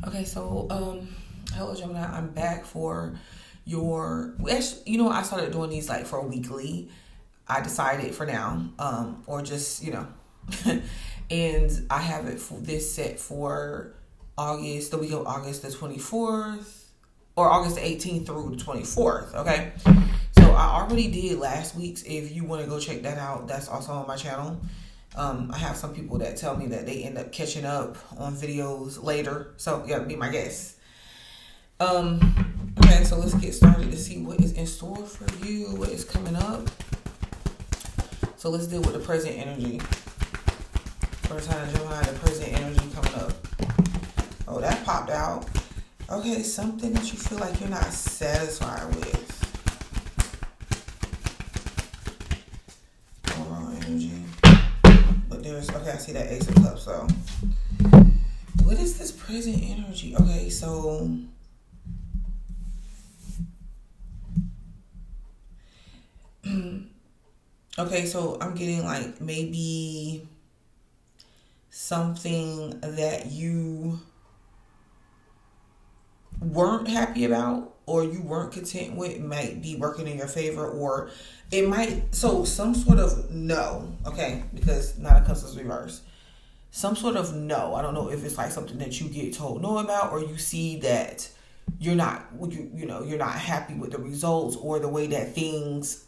Okay, so hello Gemini, I'm back for your I started doing these like for a weekly. I decided for now, or just, and I have it for this set for August, the week of August the 24th, or August the 18th through the 24th, okay? So I already did last week's. If you want to go check that out, that's also on my channel. I have some people that tell me that they end up catching up on videos later. So yeah, be my guest. Okay, so let's get started to see what is in store for you, what is coming up. So let's deal with the present energy. First time Gemini, the present energy coming up. Oh, that popped out. Okay, something that you feel like you're not satisfied with. Overall energy. But there's, okay, I see that Ace of Cups, so. What is this present energy? Okay, so. Okay, so I'm getting like maybe something that you weren't happy about or you weren't content with might be working in your favor, or it might, so some sort of no, okay, because Nine of Cups is reverse. Some sort of no. I don't know if it's like something that you get told no about, or you see that you're not, you're not happy with the results or the way that things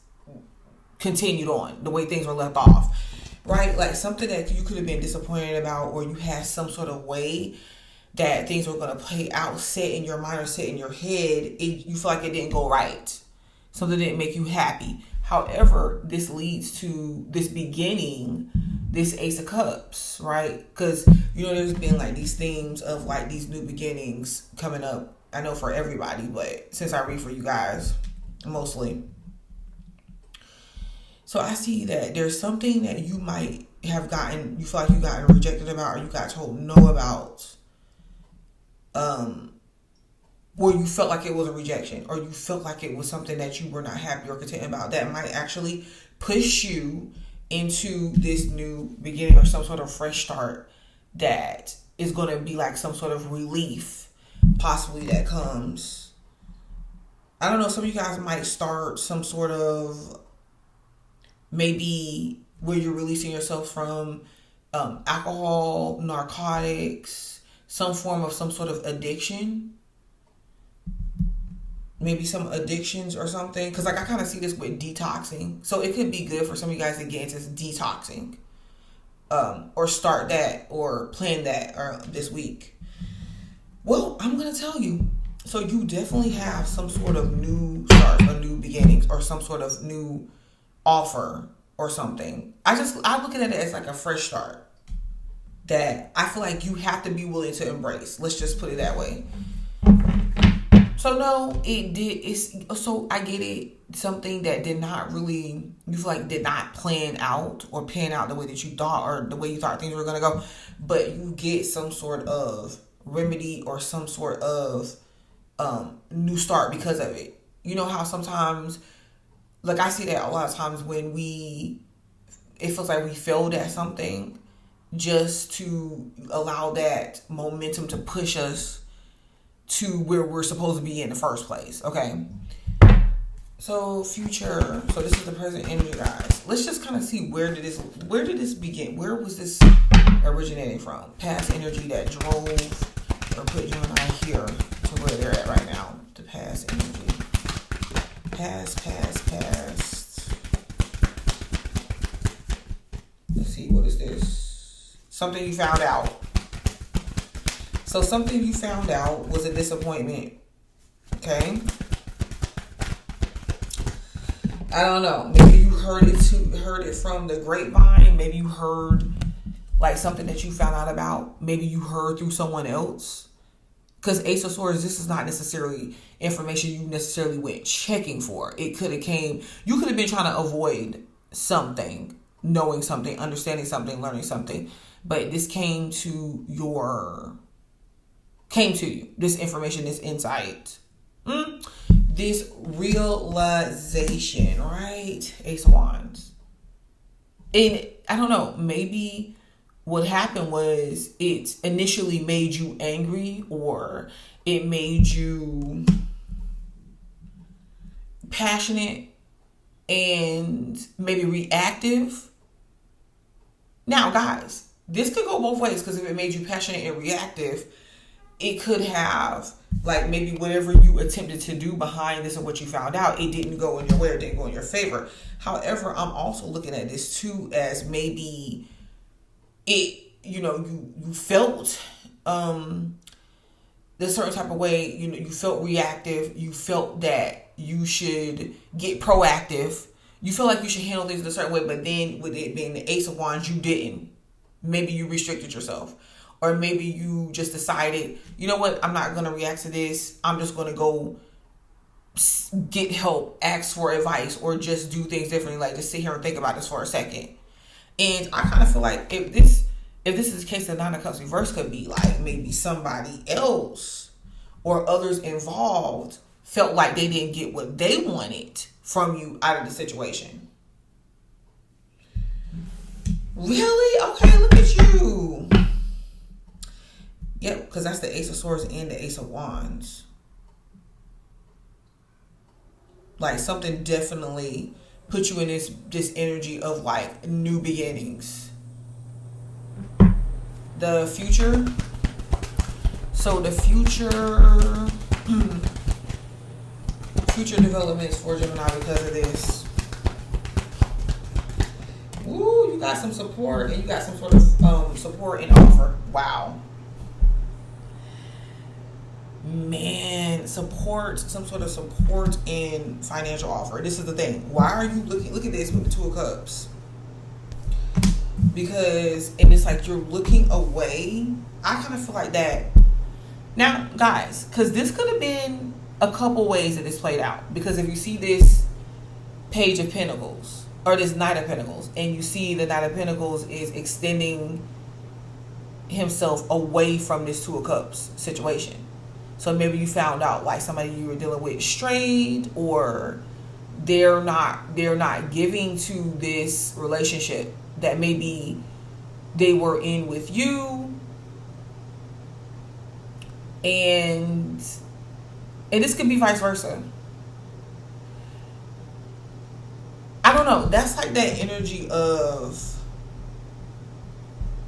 continued on, the way things were left off, right? Like something that you could have been disappointed about, or you had some sort of way that things were going to play out, set in your mind or set in your head. You feel like it didn't go right. Something didn't make you happy. However, this leads to this beginning, this Ace of Cups, right? Because, there's been like these themes of like these new beginnings coming up. I know for everybody, but since I read for you guys, mostly. So I see that there's something that you might have gotten, you feel like you gotten rejected about, or you got told no about, where you felt like it was a rejection, or you felt like it was something that you were not happy or content about, that might actually push you into this new beginning or some sort of fresh start that is going to be like some sort of relief possibly that comes. I don't know, some of you guys might start some sort of, maybe where you're releasing yourself from alcohol, narcotics, some form of some sort of addiction. Maybe some addictions or something. Because like I kind of see this with detoxing. So it could be good for some of you guys to get into detoxing. Or start that or plan that this week. Well, I'm going to tell you. So you definitely have some sort of new start or new beginnings or some sort of new offer or something. I look at it as like a fresh start that I feel like you have to be willing to embrace. Let's just put it that way. So no, so I get it. Something that did not really, you feel like did not plan out or pan out the way that you thought or the way you thought things were going to go. But you get some sort of remedy or some sort of new start because of it. You know how sometimes, like I see that a lot of times when it feels like we failed at something just to allow that momentum to push us to where we're supposed to be in the first place, okay? So future, so this is the present energy, guys. Let's just kind of see where did this begin? Where was this originating from? Past energy that drove or put Gemini here to where they're at right now. The past energy. Past. Let's see, what is this? Something you found out. So something you found out was a disappointment. Okay? I don't know. Maybe you heard it from the grapevine. Maybe you heard like something that you found out about. Maybe you heard through someone else. Because Ace of Swords, this is not necessarily information you necessarily went checking for. It could have you could have been trying to avoid something, knowing something, understanding something, learning something. But this came to you. This information, this insight. This realization, right? Ace of Wands. And I don't know, maybe what happened was it initially made you angry, or it made you passionate and maybe reactive. Now, guys, this could go both ways, because if it made you passionate and reactive, it could have, like, maybe whatever you attempted to do behind this or what you found out, it didn't go in your way or didn't go in your favor. However, I'm also looking at this too as maybe it, you felt this certain type of way, you felt reactive, you felt that you should get proactive, you feel like you should handle things in a certain way, but then with it being the Ace of Wands, you didn't. Maybe you restricted yourself. Or maybe you just decided, you know what, I'm not going to react to this. I'm just going to go get help, ask for advice, or just do things differently. Like, just sit here and think about this for a second. And I kind of feel like if this is the case, the Nine of Cups reverse could be like maybe somebody else or others involved felt like they didn't get what they wanted from you out of the situation. Really? Okay, look at you. Yep, because that's the Ace of Swords and the Ace of Wands. Like, something definitely put you in this energy of like new beginnings. The future. So the future developments for Gemini because of this. Woo, you got some support, and you got some sort of support and offer. Wow. Man, support, some sort of support and financial offer. This is the thing. Why are you look at this with the Two of Cups? Because, and it's like you're looking away. I kind of feel like that. Now, guys, because this could have been a couple ways that this played out. Because if you see this Page of Pentacles, or this Knight of Pentacles, and you see the Knight of Pentacles is extending himself away from this Two of Cups situation. So maybe you found out like somebody you were dealing with strayed, or they're not giving to this relationship that maybe they were in with you. And this could be vice versa. I don't know. That's like that energy of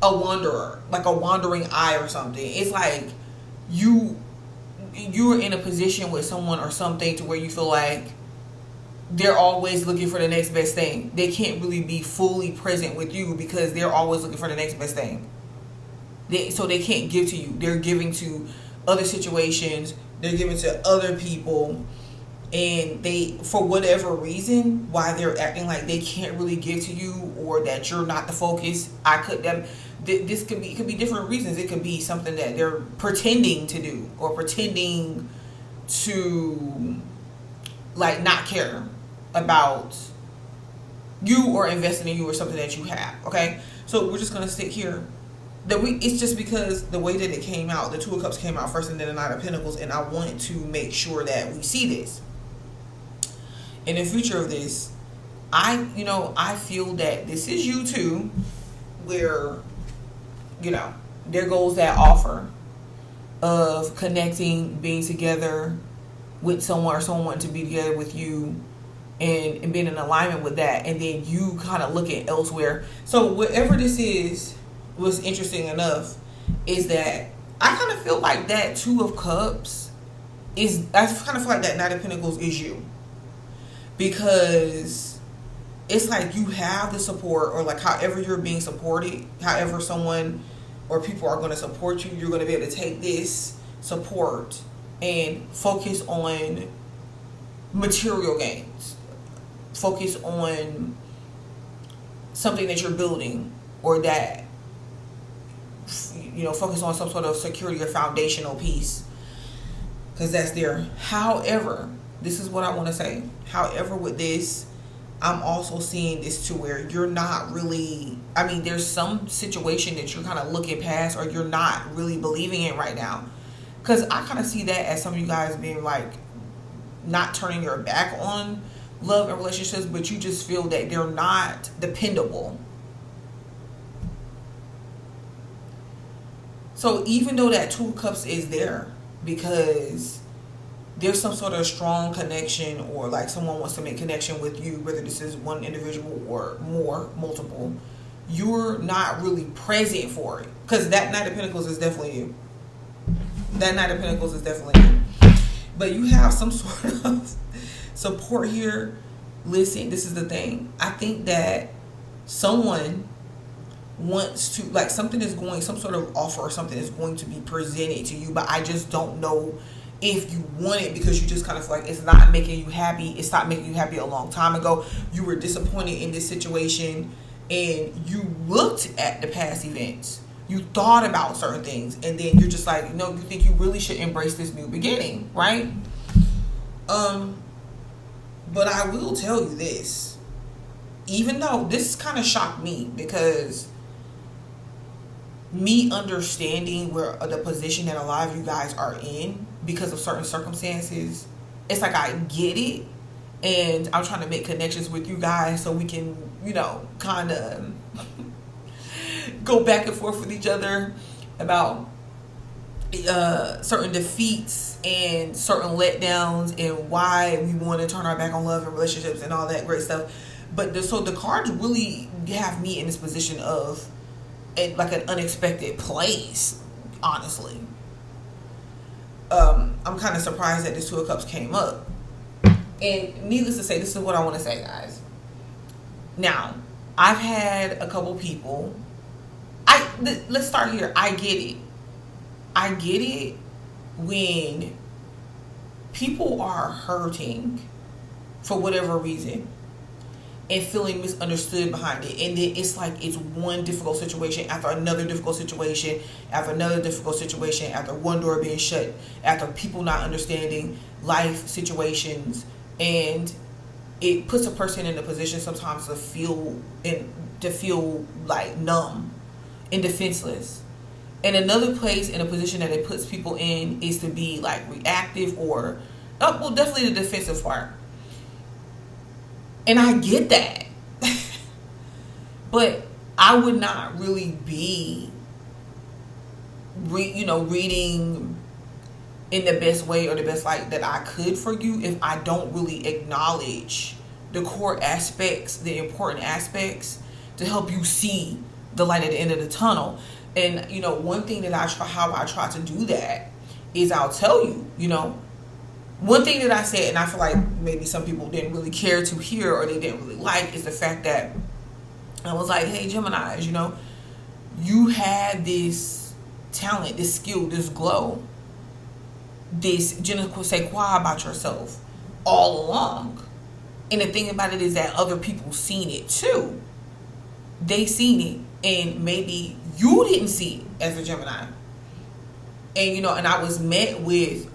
a wanderer, like a wandering eye or something. It's like you're in a position with someone or something to where you feel like they're always looking for the next best thing. They can't really be fully present with you because they're always looking for the next best thing. So they can't give to you. They're giving to other situations. They're giving to other people. And they, for whatever reason, why they're acting like they can't really give to you, or that you're not the focus. This could be different reasons. It could be something that they're pretending to do, or pretending to like not care about you or investing in you or something that you have. Okay, so we're just gonna stick here. It's just because the way that it came out, the Two of Cups came out first, and then the Knight of Pentacles, and I want to make sure that we see this. In the future of this, I feel that this is you too, where, there goes that offer of connecting, being together with someone, or someone wanting to be together with you, and being in alignment with that, and then you kind of look at elsewhere. So whatever this is, what's interesting enough is that I kind of feel like that Two of Cups I kind of feel like that Knight of Pentacles is you. Because it's like you have the support, or like however you're being supported, however someone or people are going to support you, you're going to be able to take this support and focus on material gains. Focus on something that you're building, or that, focus on some sort of security or foundational piece. Because that's there. However, this is what I want to say. However, with this, I'm also seeing this to where you're not really, there's some situation that you're kind of looking past, or you're not really believing in right now. Because I kind of see that as some of you guys being like, not turning your back on love and relationships, but you just feel that they're not dependable. So even though that Two of Cups is there because there's some sort of strong connection, or like someone wants to make connection with you, whether this is one individual or multiple, you're not really present for it. Because that Knight of Pentacles is definitely you. That Knight of Pentacles is definitely you. But you have some sort of support here. Listen, this is the thing. I think that someone wants to, like, something is going, some sort of offer or something is going to be presented to you, but I just don't know if you want it, because you just kind of feel like it's not making you happy. It stopped making you happy a long time ago. You were disappointed in this situation, and you looked at the past events. You thought about certain things, and then you're just like, you know, you think you really should embrace this new beginning, right? But I will tell you this, even though this kind of shocked me, because me understanding where the position that a lot of you guys are in because of certain circumstances, it's like I get it, and I'm trying to make connections with you guys so we can, you know, kind of go back and forth with each other about certain defeats and certain letdowns and why we want to turn our back on love and relationships and all that great stuff. But so the cards really have me in this position of like an unexpected place, honestly. I'm kind of surprised that this Two of Cups came up. And needless to say, this is what I want to say, guys. Now, I've had a couple people. Let's start here. I get it. I get it when people are hurting for whatever reason and feeling misunderstood behind it, and then it's like it's one difficult situation after another difficult situation after another difficult situation, after one door being shut, after people not understanding life situations, and it puts a person in a position sometimes to feel like numb and defenseless. And another place in a position that it puts people in is to be like reactive, or definitely the defensive part. And I get that. But I would not really be reading in the best way or the best light that I could for you if I don't really acknowledge the core aspects, the important aspects, to help you see the light at the end of the tunnel. And one thing that how I try to do that is I'll tell you, one thing that I said, and I feel like maybe some people didn't really care to hear or they didn't really like, is the fact that I was like, hey, Geminis, you had this talent, this skill, this glow, this je ne sais quoi about yourself all along. And the thing about it is that other people seen it too. They seen it, and maybe you didn't see it as a Gemini. And and I was met with,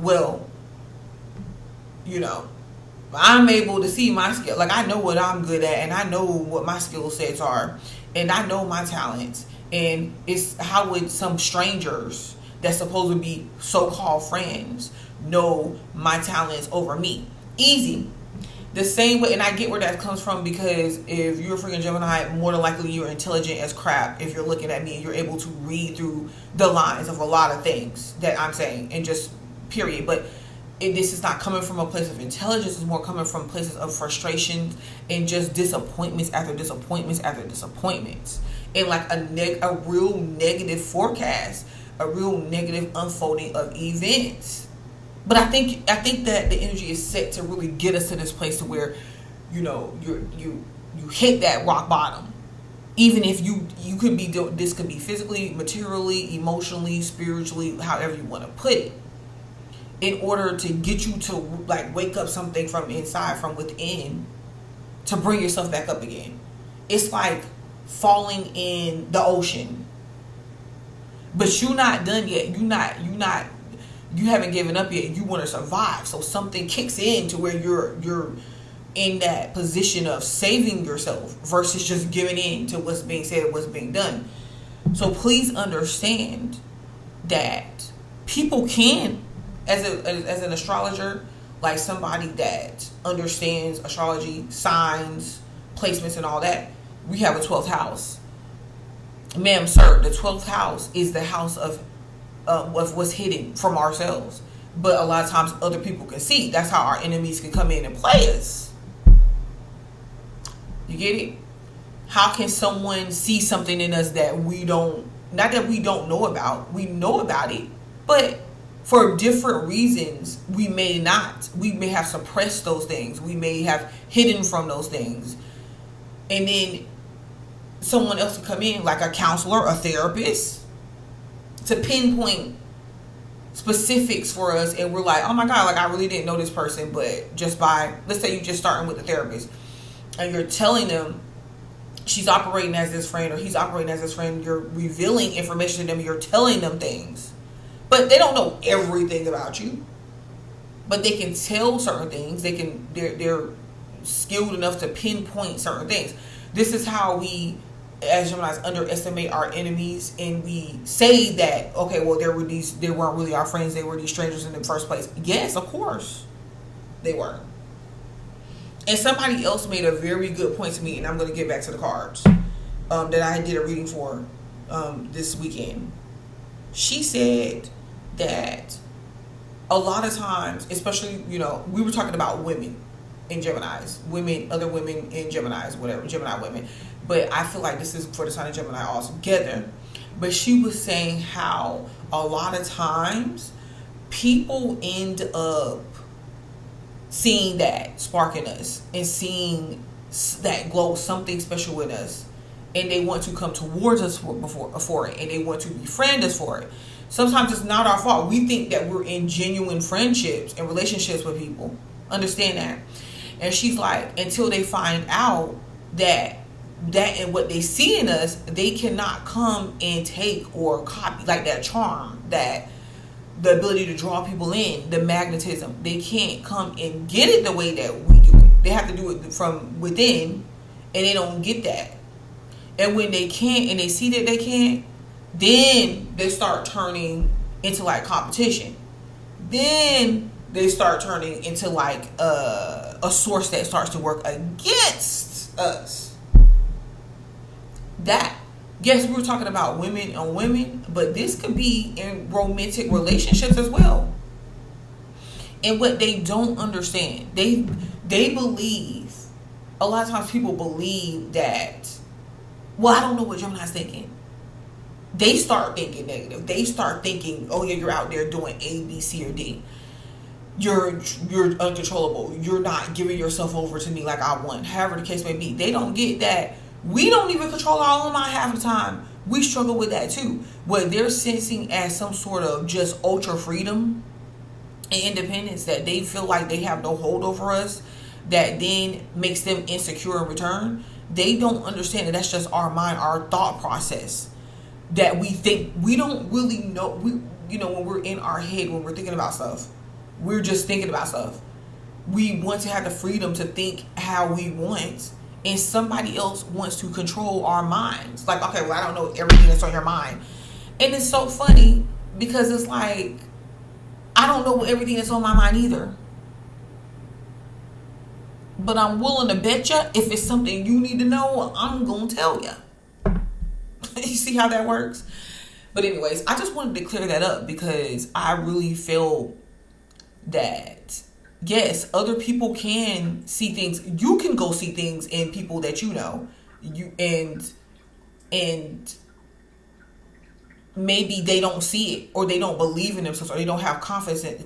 I'm able to see my skill. Like, I know what I'm good at, and I know what my skill sets are, and I know my talents. And it's how would some strangers that's supposed to be so-called friends know my talents over me? Easy. The same way, and I get where that comes from, because if you're a freaking Gemini, more than likely you're intelligent as crap. If you're looking at me and you're able to read through the lines of a lot of things that I'm saying, and just period. But this is not coming from a place of intelligence. It's more coming from places of frustration and just disappointments after disappointments after disappointments, and like a real negative forecast, a real negative unfolding of events. But I think that the energy is set to really get us to this place to where, you hit that rock bottom. Even if you could be, this could be physically, materially, emotionally, spiritually, however you want to put it, in order to get you to like wake up something from inside, from within, to bring yourself back up again. It's like falling in the ocean, but you're not done yet. You haven't given up yet. You want to survive. So something kicks in to where you're in that position of saving yourself versus just giving in to what's being said, what's being done. So please understand that people can, as an astrologer, like somebody that understands astrology, signs, placements, and all that, we have a 12th house. Ma'am, sir, the 12th house is the house of what's hidden from ourselves. But a lot of times other people can see. That's how our enemies can come in and play us. You get it? How can someone see something in us that we don't, not that we don't know about, we know about it, but for different reasons, we may not. We may have suppressed those things. We may have hidden from those things. And then someone else will come in, like a counselor, a therapist, to pinpoint specifics for us. And we're like, oh my God, like I really didn't know this person. But just by, let's say you're just starting with the therapist and you're telling them she's operating as this friend or he's operating as this friend. You're revealing information to them. You're telling them things. But they don't know everything about you. But they can tell certain things. They're skilled enough to pinpoint certain things. This is how we, as Geminis, underestimate our enemies, and we say that, okay, well, they weren't really our friends. They were these strangers in the first place. Yes, of course, they were. And somebody else made a very good point to me, and I'm going to get back to the cards that I did a reading for this weekend. She said that a lot of times, especially, we were talking about women in Geminis, other women in Geminis, whatever, Gemini women. But I feel like this is for the sign of Gemini altogether. But she was saying how a lot of times people end up seeing that spark in us and seeing that glow, something special in us. And they want to come towards us for it. And they want to befriend us for it. Sometimes it's not our fault. We think that we're in genuine friendships and relationships with people. Understand that. And she's like, until they find out that and what they see in us, they cannot come and take or copy, like that charm, that the ability to draw people in, the magnetism. They can't come and get it the way that we do it. They have to do it from within, and they don't get that. And when they can't, and they see that they can't, then they start turning into like competition. Then they start turning into like a source that starts to work against us. That, yes, we were talking about women on women, but this could be in romantic relationships as well. And what they don't understand, they believe, a lot of times people believe that, well, I don't know what Gemini's thinking. They start thinking negative. They start thinking, oh yeah, you're out there doing A, B, C, or D. You're uncontrollable. You're not giving yourself over to me like I want. However the case may be. They don't get that we don't even control our own mind half the time. We struggle with that too. What they're sensing as some sort of just ultra freedom and independence, that they feel like they have no hold over us, that then makes them insecure in return. They don't understand that that's just our mind, our thought process. That we think, we don't really know. When we're in our head, when we're thinking about stuff, we're just thinking about stuff. We want to have the freedom to think how we want, and somebody else wants to control our minds. Like, okay, well, I don't know everything that's on your mind. And it's so funny because it's like, I don't know everything that's on my mind either. But I'm willing to bet you if it's something you need to know, I'm going to tell you. You see how that works? But anyways, I just wanted to clear that up because I really feel that, yes, other people can see things. You can go see things in people that you know. And maybe they don't see it, or they don't believe in themselves, or they don't have confidence in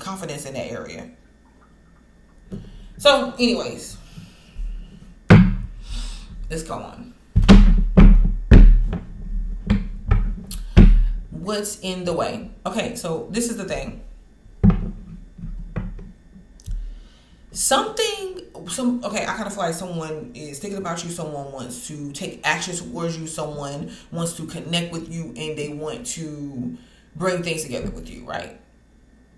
that area. So, anyways, let's go on. What's in the way? Okay, so this is the thing. I kind of feel like someone is thinking about you. Someone wants to take action towards you. Someone wants to connect with you, and they want to bring things together with you, right?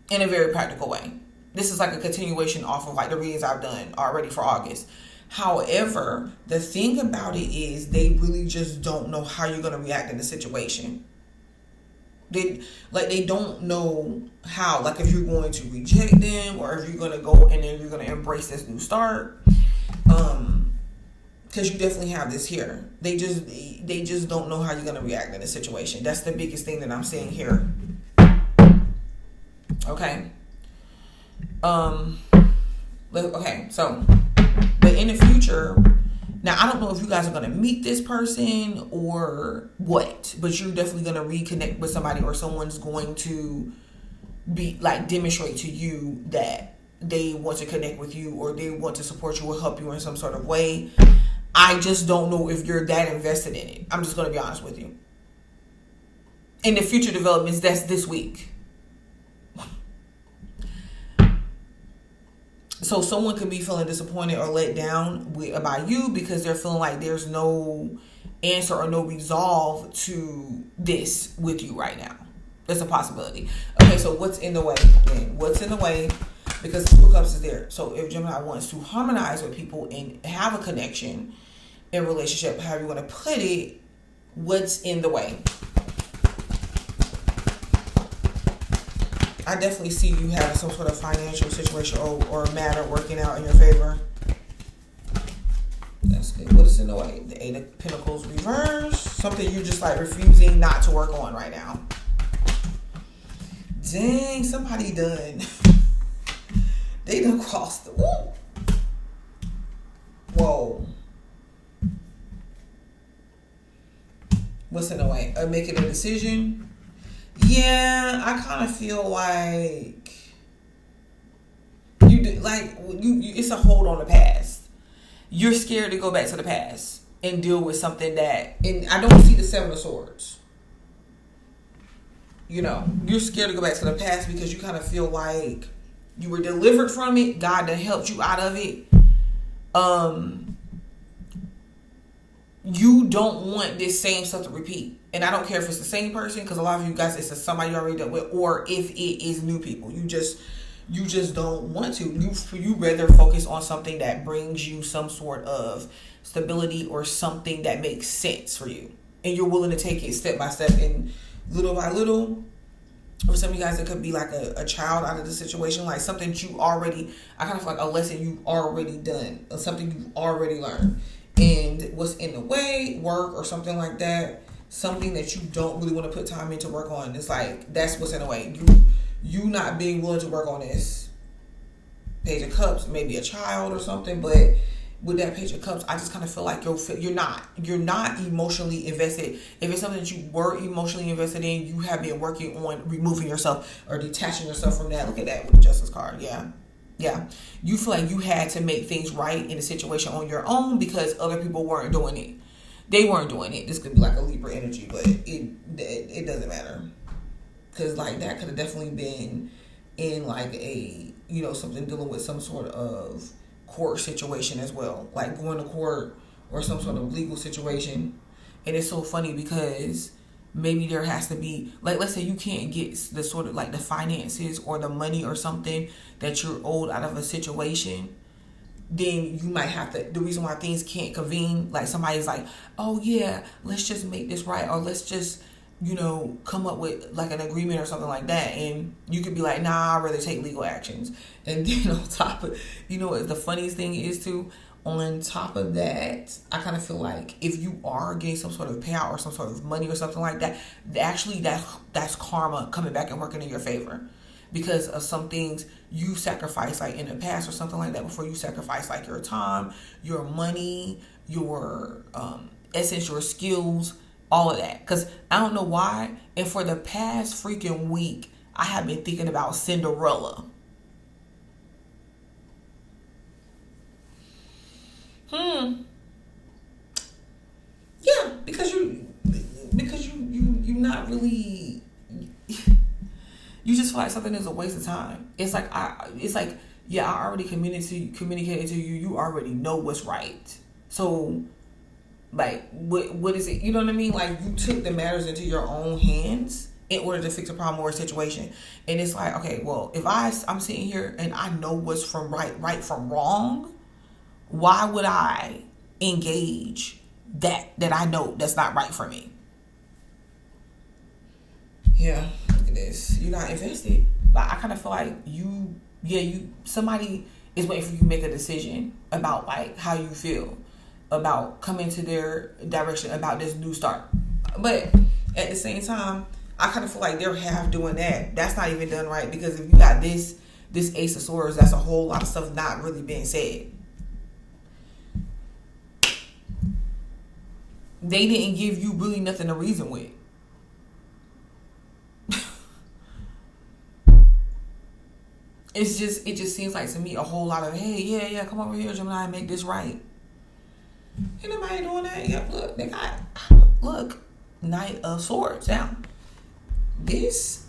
In a very practical way. This is like a continuation off of like the readings I've done already for August. However, the thing about it is they really just don't know how you're going to react in the situation. They don't know how, like if you're going to reject them or if you're going to go and then you're going to embrace this new start. Because you definitely have this here. They just don't know how you're going to react in the situation. That's the biggest thing that I'm seeing here. Okay. Okay, so, but in the future, now I don't know if you guys are going to meet this person or what, but you're definitely going to reconnect with somebody, or someone's going to be like demonstrate to you that they want to connect with you, or they want to support you or help you in some sort of way. I just don't know if you're that invested in it. I'm just going to be honest with you. In the future developments, that's this week. So someone could be feeling disappointed or let down about you because they're feeling like there's no answer or no resolve to this with you right now. That's a possibility. Okay, so what's in the way? What's in the way? Because the Two of Cups is there. So if Gemini wants to harmonize with people and have a connection in relationship, however you want to put it, what's in the way? I definitely see you having some sort of financial situation or matter working out in your favor. That's good. What is in the way? The Eight of Pentacles reverse. Something you're just like refusing not to work on right now. Dang, somebody done. They done crossed the... Woo. Whoa. What's in the way? Making a decision. Yeah, I kind of feel like you it's a hold on the past. You're scared to go back to the past and deal with something that, and I don't see the Seven of Swords. You know, you're scared to go back to the past because you kind of feel like you were delivered from it. God done helped you out of it. You don't want this same stuff to repeat. And I don't care if it's the same person, because a lot of you guys, it's somebody you already dealt with, or if it is new people. You just don't want to. You rather focus on something that brings you some sort of stability or something that makes sense for you. And you're willing to take it step by step and little by little. For some of you guys, it could be like a child out of the situation, like something you already, I kind of feel like a lesson you've already done, or something you've already learned. And what's in the way, work or something like that, something that you don't really want to put time into work on. It's like, that's what's in the way. You not being willing to work on this. Page of Cups, maybe a child or something, but with that Page of Cups, I just kind of feel like you're not emotionally invested. If it's something that you were emotionally invested in, you have been working on removing yourself or detaching yourself from that. Look at that with the Justice card. Yeah. You feel like you had to make things right in a situation on your own because other people weren't doing it. They weren't doing it. This could be like a Libra energy, but it doesn't matter. Because like that could have definitely been in like a, something dealing with some sort of court situation as well. Like going to court or some sort of legal situation. And it's so funny because maybe there has to be, like, let's say you can't get the sort of like the finances or the money or something that you're owed out of a situation. Then you might have to, the reason why things can't convene, like somebody's like, oh yeah, let's just make this right, or let's just, come up with like an agreement or something like that. And you could be like, nah, I'd rather take legal actions. And then on top of, what the funniest thing is too, on top of that, I kind of feel like if you are getting some sort of payout or some sort of money or something like that, actually that's karma coming back and working in your favor. Because of some things you sacrificed like in the past or something like that before. You sacrifice like your time, your money, your essence, your skills, all of that. Because I don't know why, and for the past freaking week, I have been thinking about Cinderella. Yeah, because you not really. You just feel like something is a waste of time. It's like I already communicated to you. You already know what's right. So, like, what is it? You know what I mean? Like, you took the matters into your own hands in order to fix a problem or a situation. And it's like, okay, well, if I'm sitting here and I know what's from right from wrong, why would I engage that I know that's not right for me? Yeah, look at this. You're not invested. Like, I kind of feel like somebody is waiting for you to make a decision about like how you feel about coming to their direction about this new start. But at the same time, I kind of feel like they're half doing that. That's not even done right, because if you got this Ace of Swords, that's a whole lot of stuff not really being said. They didn't give you really nothing to reason with. It just seems like to me a whole lot of, hey, yeah, come over here, Gemini, and make this right. Ain't nobody doing that. Yeah, look, they got, Knight of Swords. Now, it's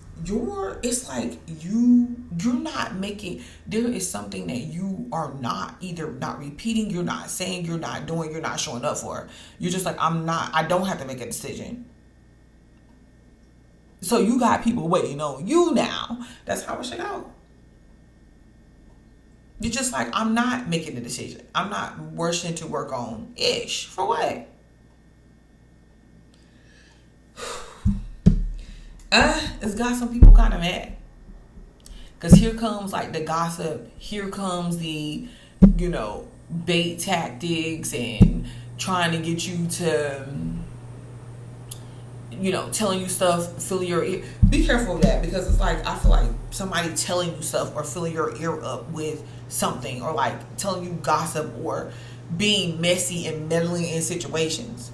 like you're not making, there is something that you are not, either not repeating, you're not saying, you're not doing, you're not showing up for. You're just like, I don't have to make a decision. So you got people waiting on you now. That's how it should go. You're just like, I'm not making a decision. I'm not rushing to work on ish. For what? It's got some people kind of mad. Because here comes like the gossip. Here comes the, bait tactics and trying to get you to, telling you stuff, filling your ear. Be careful of that, because it's like, I feel like somebody telling you stuff or filling your ear up with something, or like telling you gossip, or being messy and meddling in situations.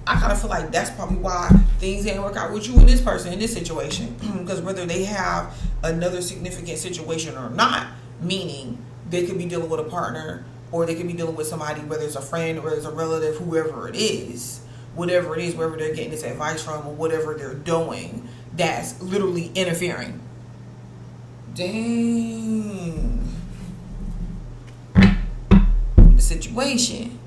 I kind of feel like that's probably why things didn't work out with you and this person in this situation. Because whether they have another significant situation or not, meaning they could be dealing with a partner, or they could be dealing with somebody, whether it's a friend or it's a relative, whoever it is, whatever it is, wherever they're getting this advice from, or whatever they're doing, that's literally interfering. Dang. The situation.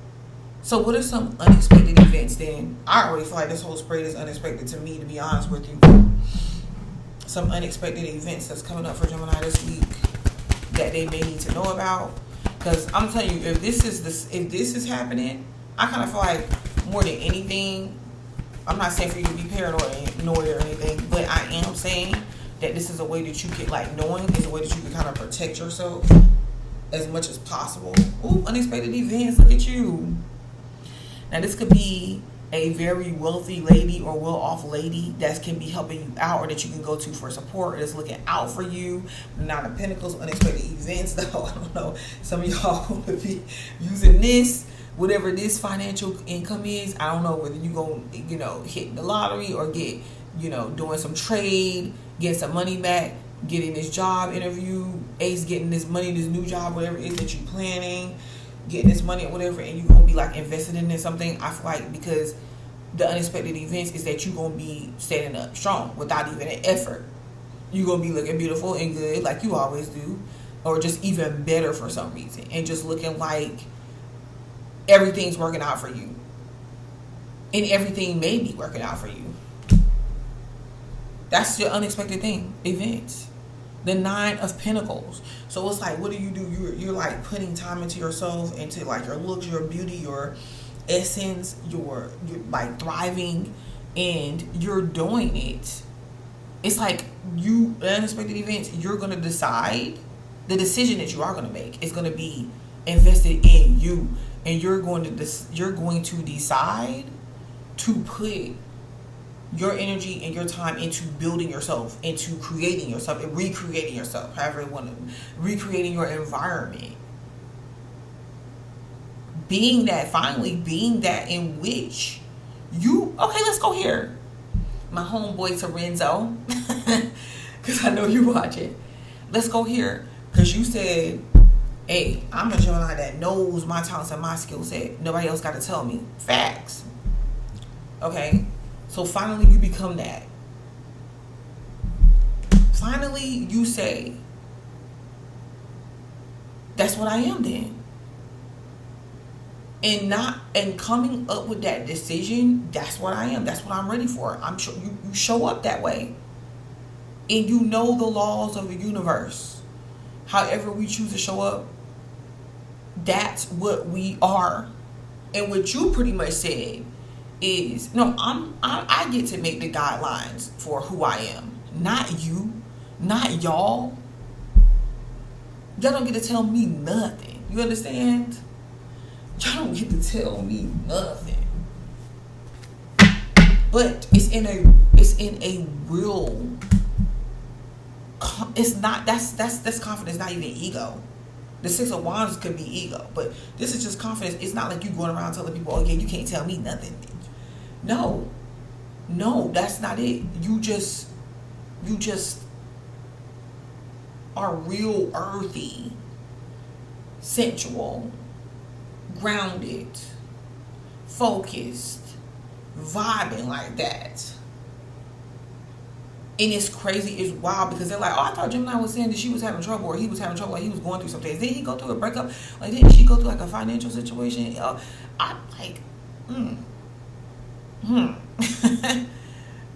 So what are some unexpected events then? I already feel like this whole spread is unexpected to me, to be honest with you. Some unexpected events that's coming up for Gemini this week that they may need to know about. Because I'm telling you, if this is happening, I kind of feel like more than anything, I'm not saying for you to be paranoid or anything, but I am saying that this is a way that you can, like, knowing is a way that you can kind of protect yourself as much as possible. Ooh, unexpected events, look at you. Now, this could be a very wealthy lady or well-off lady that can be helping you out, or that you can go to for support, or that's looking out for you. Nine of Pentacles, unexpected events, though. I don't know. Some of y'all will be using this, whatever this financial income is. I don't know whether you going to, hit the lottery, or get, doing some trade, get some money back, getting this job interview, Ace getting this money, this new job, whatever it is that you're planning, getting this money or whatever, and you're going to be like invested in something. I feel like because the unexpected events is that you're going to be standing up strong without even an effort. You're going to be looking beautiful and good like you always do, or just even better for some reason, and just looking like everything's working out for you, and everything may be working out for you. That's your unexpected thing, events. The Nine of Pentacles. So it's like, what do? You're like putting time into yourself, into like your looks, your beauty, your essence, you're like thriving, and you're doing it. It's like unexpected events, you're going to decide, the decision that you are going to make is going to be invested in you, and you're going to decide to put your energy and your time into building yourself, into creating yourself, and recreating yourself, however you want to, recreating your environment. Being that in which you, okay, let's go here. My homeboy Torenzo, because I know you watch it. Let's go here, because you said, hey, I'm a Gemini that knows my talents and my skill set. Nobody else got to tell me. Facts. Okay? So finally you become that. Finally you say, that's what I am then. And coming up with that decision, that's what I am. That's what I'm ready for. I'm sure you show up that way. And you know the laws of the universe. However we choose to show up, that's what we are. And what you pretty much said is, no, I get to make the guidelines for who I am, not you, not y'all. Y'all don't get to tell me nothing. You understand? Y'all don't get to tell me nothing. but it's in a real, it's not, that's confidence, not even ego. The Six of Wands could be ego, but this is just confidence. It's not like you going around telling people, oh yeah, you can't tell me nothing. No, that's not it. You just are real earthy, sensual, grounded, focused, vibing like that. And it's crazy, it's wild, because they're like, oh, I thought Gemini was saying that she was having trouble, or he was having trouble, like he was going through some things. Did he go through a breakup? Like, didn't she go through like a financial situation? I'm like,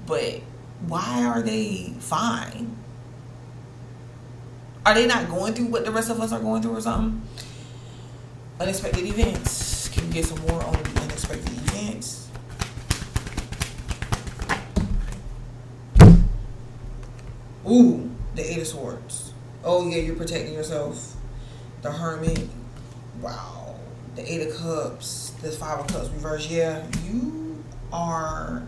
But why are they fine? Are they not going through what the rest of us are going through or something? Unexpected events. Can we get some more on the unexpected events? Ooh, the Eight of Swords. Oh yeah, you're protecting yourself. The Hermit. Wow. The Eight of Cups. The Five of Cups reverse. Yeah, you are,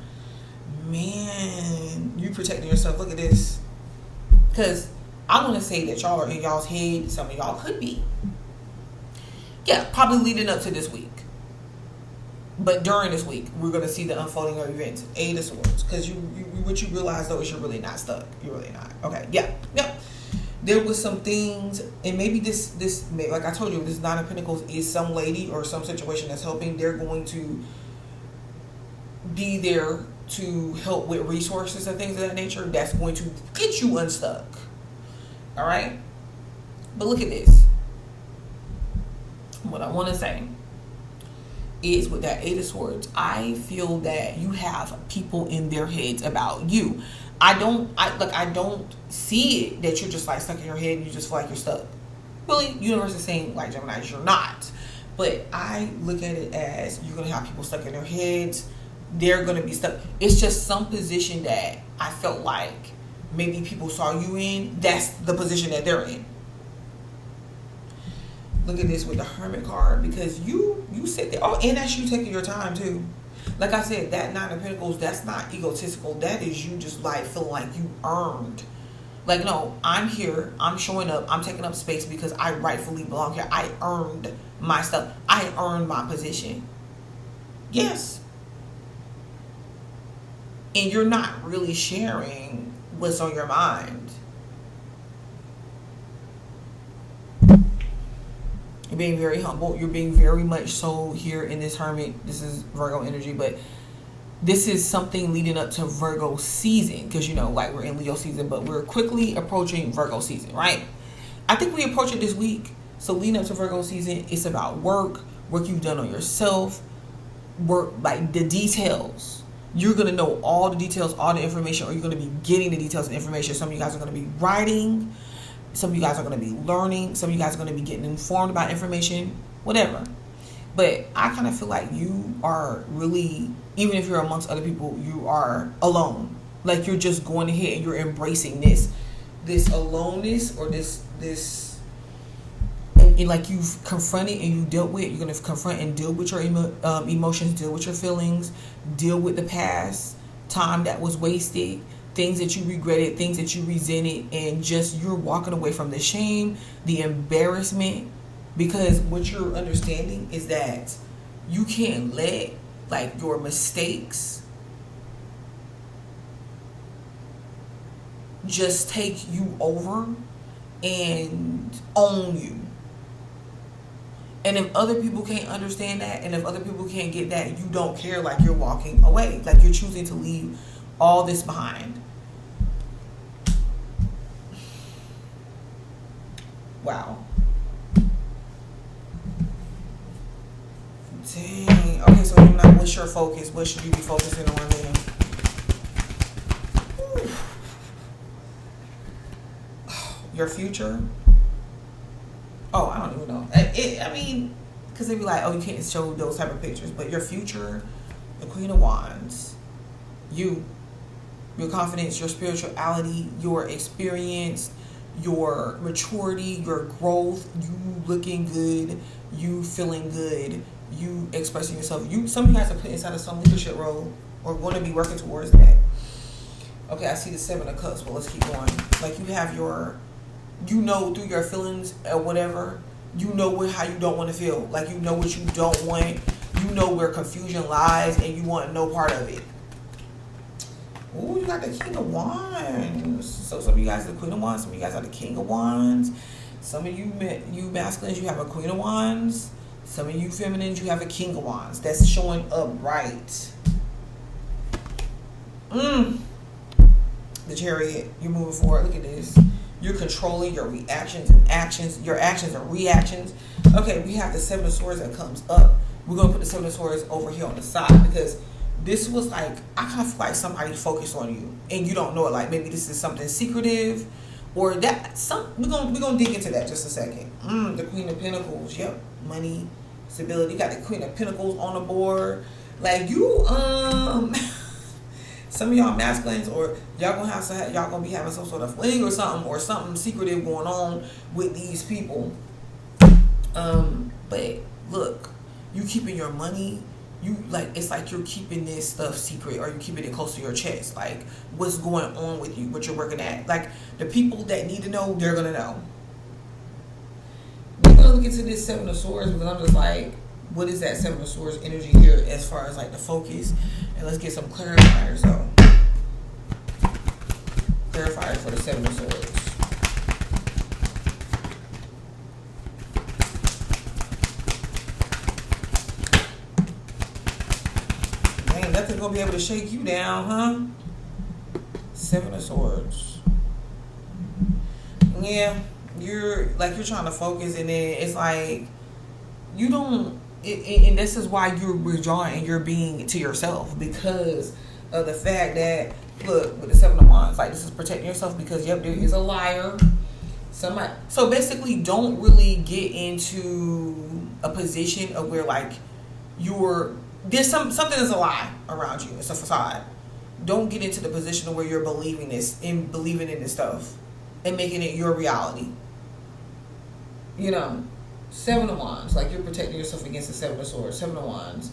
man, you protecting yourself. Look at this. Because I want to say that y'all are in y'all's head. Some of y'all could be. Yeah, probably leading up to this week. But during this week, we're going to see the unfolding of events. Eight of Swords. Because what you realize, though, is you're really not stuck. You're really not. Okay, yeah. There was some things, and maybe this, like I told you, this Nine of Pentacles is some lady or some situation that's helping. They're going to be there to help with resources and things of that nature. That's going to get you unstuck. All right? But look at this. What I want to say is, with that Eight of Swords, I feel that you have people in their heads about you. I don't see it that you're just like stuck in your head and you just feel like you're stuck. Really, universe is saying, like, Gemini, you're not. But I look at it as you're going to have people stuck in their heads. They're going to be stuck. It's just some position that I felt like maybe people saw you in. That's the position that they're in. Look at this with the Hermit card, because you sit there. Oh, and that's you taking your time too. Like I said, that Nine of Pentacles, that's not egotistical. That is you just like feeling like you earned. Like, no, I'm here. I'm showing up. I'm taking up space because I rightfully belong here. I earned my stuff. I earned my position. Yes. And you're not really sharing what's on your mind. You're being very humble. You're being very much so here in this Hermit. This is Virgo energy, but this is something leading up to Virgo season, because, you know, like, we're in Leo season, but we're quickly approaching Virgo season, right? I think we approach it this week. So leading up to Virgo season, it's about work you've done on yourself, work, like the details. You're going to know all the details, all the information, or you're going to be getting the details and information. Some of you guys are going to be writing. Some of you guys are going to be learning. Some of you guys are going to be getting informed about information, whatever. But I kind of feel like you are really, even if you're amongst other people, you are alone. Like, you're just going ahead and you're embracing this aloneness, or this and like you've confronted and you dealt with. You're going to confront and deal with your emotions, deal with your feelings, deal with the past, time that was wasted, things that you regretted, things that you resented, and just you're walking away from the shame, the embarrassment, because what you're understanding is that you can't let, like, your mistakes just take you over and own you. And if other people can't understand that, and if other people can't get that, you don't care, like, you're walking away, like you're choosing to leave all this behind. Wow. Dang. Okay, so Gemini, what's your focus? What should you be focusing on then? Your future? Oh, I don't even know. I mean, because they'd be like, oh, you can't show those type of pictures. But your future, the Queen of Wands, your confidence, your spirituality, your experience, your maturity, your growth, you looking good, you feeling good, you expressing yourself. Some of you guys are put inside of some leadership role. or going to be working towards that. Okay, I see the Seven of Cups, but let's keep going. Like you have your, you know, through your feelings or whatever, you know how you don't want to feel. Like you know what you don't want. You know where confusion lies, and you want no part of it. Ooh, you got the King of Wands. So some of you guys are the Queen of Wands. Some of you guys are the King of Wands. Some of you masculines, you have a Queen of Wands. Some of you feminines, you have a King of Wands. That's showing up right. The Chariot. You're moving forward. Look at this. You're controlling your reactions and actions. Your actions and reactions. Okay, we have the Seven of Swords that comes up. We're going to put the Seven of Swords over here on the side because this was like, I kind of feel like somebody focused on you and you don't know it. Like maybe this is something secretive or that. We're gonna dig into that just a second. The Queen of Pentacles. Yep. Money, stability. You got the Queen of Pentacles on the board. Like you, some of y'all masculines or y'all gonna be having some sort of fling or something secretive going on with these people. But look, you keeping your money. You like it's like you're keeping this stuff secret or you're keeping it close to your chest. Like what's going on with you, what you're working at. Like the people that need to know, they're gonna know. We're gonna look into this Seven of Swords because I'm just like, what is that Seven of Swords energy here as far as like the focus? And let's get some clarifiers though. Clarifiers for the Seven of Swords. Nothing's gonna be able to shake you down, huh? Seven of Swords. Yeah, you're trying to focus, and then it's like you don't. And this is why you're withdrawing and you're being to yourself because of the fact that look with the Seven of Wands, like this is protecting yourself because yep, there is a liar. Somebody. So basically, don't really get into a position of where like there's something is a lie around you. It's a facade. Don't get into the position of where you're believing in this stuff and making it your reality. You know, Seven of Wands, like you're protecting yourself against the Seven of Swords. Seven of Wands